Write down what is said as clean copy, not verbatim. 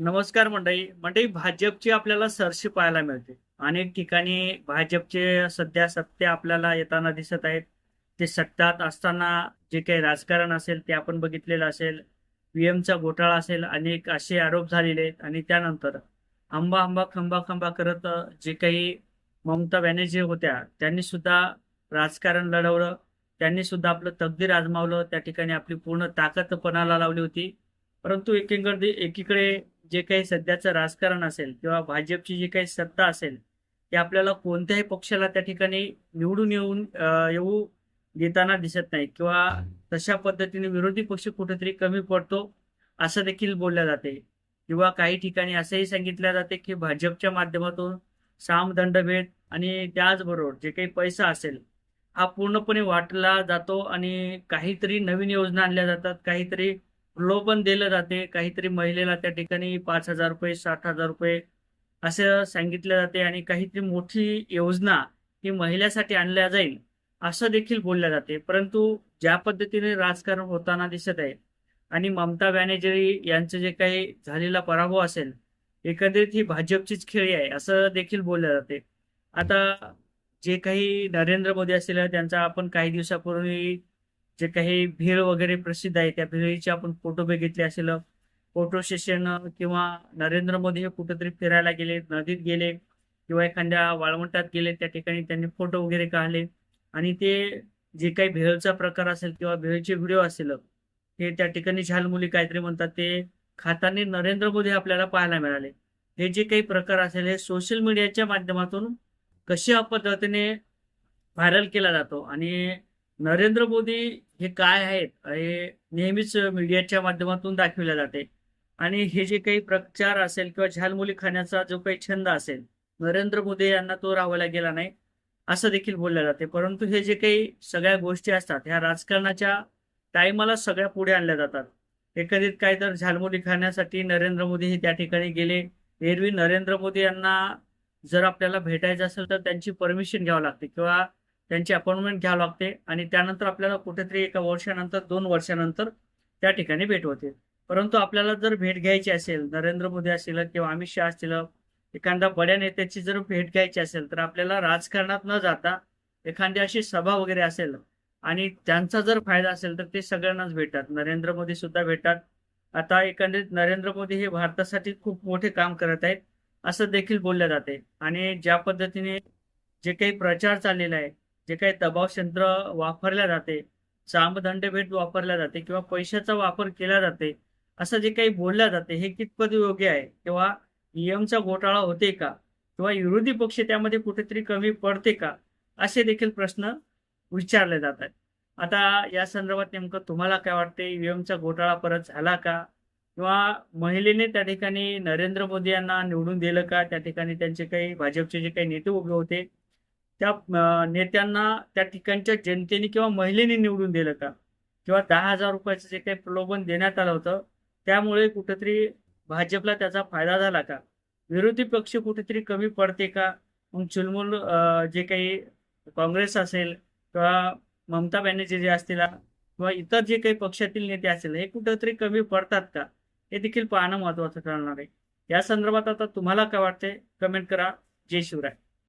नमस्कार मंडळी भाजपची आपल्याला सरशी पाहायला मिळते. अनेक ठिकाणी भाजपचे सध्या सत्य आपल्याला येताना दिसत आहेत. ते सत्तात असताना जे काही राजकारण असेल ते आपण बघितलेलं असेल. पीएमचा घोटाळा असेल, अनेक असे आरोप झालेले आहेत आणि त्यानंतर आंबा आंबा खंबा खंबा करत जे काही ममता बॅनर्जी होत्या त्यांनी सुद्धा राजकारण लढवलं. त्यांनी सुद्धा आपलं तकदीर आजमावलं. त्या ठिकाणी आपली पूर्ण ताकद पणाला लावली होती. परंतु एकीकडे जे काही सध्याचं राजकारण असेल किंवा भाजपची जी काही सत्ता असेल ते आपल्याला कोणत्याही पक्षाला त्या ठिकाणी निवडून येऊ देताना दिसत नाही किंवा तशा पद्धतीने विरोधी पक्ष कुठेतरी कमी पडतो असं देखील बोलल्या जाते. किंवा काही ठिकाणी असंही सांगितलं जाते की भाजपच्या माध्यमातून सामदंडभेद आणि त्याचबरोबर जे काही पैसा असेल हा पूर्णपणे वाटला जातो आणि काहीतरी नवीन योजना आणल्या जातात, काहीतरी प्रलोभन दिलं जाते, काहीतरी महिलेला त्या ठिकाणी 5,000 रुपये 60,000 रुपये असं सांगितलं जाते आणि काहीतरी मोठी योजना ही महिलेसाठी आणल्या जाईल असं देखील बोलल्या जाते. परंतु ज्या पद्धतीने राजकारण होताना दिसत आहे आणि ममता बॅनर्जी यांचं जे काही झालेला पराभव असेल, एकंदरीत ही भाजपचीच खेळी आहे असं देखील बोलल्या जाते. आता जे काही नरेंद्र मोदी असतील त्यांचा आपण काही दिवसापूर्वी जे काही भेळ वगैरे प्रसिद्ध आहे त्या भेळीचे आपण फोटो बघितले असेल. फोटो सेशन किंवा नरेंद्र मोदी हे कुठेतरी फिरायला गेले, नदीत गेले किंवा एखाद्या वाळवंटात गेले, त्या ठिकाणी त्यांनी फोटो वगैरे काढले आणि ते जे काही भेळचा प्रकार असेल किंवा भेळचे व्हिडिओ असेल हे त्या ठिकाणी झालमुली काहीतरी म्हणतात ते खाताना नरेंद्र मोदी आपल्याला पाहायला मिळाले. हे जे काही प्रकार असेल हे सोशल मीडियाच्या माध्यमातून कशा पद्धतीने व्हायरल केला जातो आणि नरेंद्र मोदी हे काय आहेत हे नेहमीच मीडियाच्या माध्यमातून दाखविले जाते. आणि हे जे काही प्रचार असेल किंवा झालमुली खाण्याचा जो काही छंद असेल नरेंद्र मोदी यांना तो राहायला गेला नाही असं देखील बोलले जाते. परंतु हे जे काही सगळ्या गोष्टी असतात ह्या राजकारणाच्या टायमाला सगळ्या पुढे आणल्या जातात. एकंदरीत काय तर झालमुली खाण्यासाठी नरेंद्र मोदी हे त्या ठिकाणी गेले. एरवी नरेंद्र मोदी यांना जर आपल्याला भेटायचं असेल तर त्यांची परमिशन घ्यावी लागते किंवा त्यांची अपॉइंटमेंट घ्यावी लागते आणि त्यानंतर आपल्याला कुठेतरी 1 वर्षानंतर 2 वर्षानंतर त्या ठिकाणी भेट होते. परंतु आपल्याला जर भेट घ्यायची असेल नरेंद्र मोदी असतील किंवा अमित शहा असतील, एखाद्या बड्या नेत्याची जर भेट घ्यायची असेल तर आपल्याला राजकारणात न जाता एखादी अशी सभा वगैरे असेल आणि त्यांचा जर फायदा असेल तर ते सगळ्यांनाच भेटतात. नरेंद्र मोदी सुद्धा भेटतात. आता एकंदरीत नरेंद्र मोदी हे भारतासाठी खूप मोठे काम करत आहेत असं देखील बोलले जाते. आणि ज्या पद्धतीने जे काही प्रचार चाललेला आहे, जे काही दबावयंत्र वापरल्या जाते, सामदंडभेद वापरल्या जाते किंवा पैशाचा वापर केला जाते असं जे काही बोलल्या जाते हे कितपत योग्य आहे किंवा ईएमचा घोटाळा होते का किंवा विरोधी पक्ष त्यामध्ये कुठेतरी कमी पडते का असे देखील प्रश्न विचारले जातात. आता या संदर्भात नेमकं तुम्हाला काय वाटते? ईव्हीएमचा घोटाळा परत झाला का किंवा महिलेने त्या ठिकाणी नरेंद्र मोदी यांना निवडून दिलं का? त्या ठिकाणी त्यांचे काही भाजपचे जे काही नेते उभे होते त्या नेत्यांना त्या ठिकाणच्या जनतेने किंवा महिलेने निवडून दिलं का? किंवा 10,000 रुपयाचं जे काही प्रलोभन देण्यात आलं होतं त्यामुळे कुठेतरी भाजपला त्याचा फायदा झाला का? विरोधी पक्ष कुठेतरी कमी पडते का? मग चुलमुल जे काही काँग्रेस असेल किंवा ममता बॅनर्जी जे असतील किंवा इतर जे काही पक्षातील नेते असतील हे कुठेतरी कमी पडतात का? हे देखील पाहणं महत्त्वाचं ठरणार आहे. या संदर्भात आता तुम्हाला काय वाटते? कमेंट करा. जय शिवराय.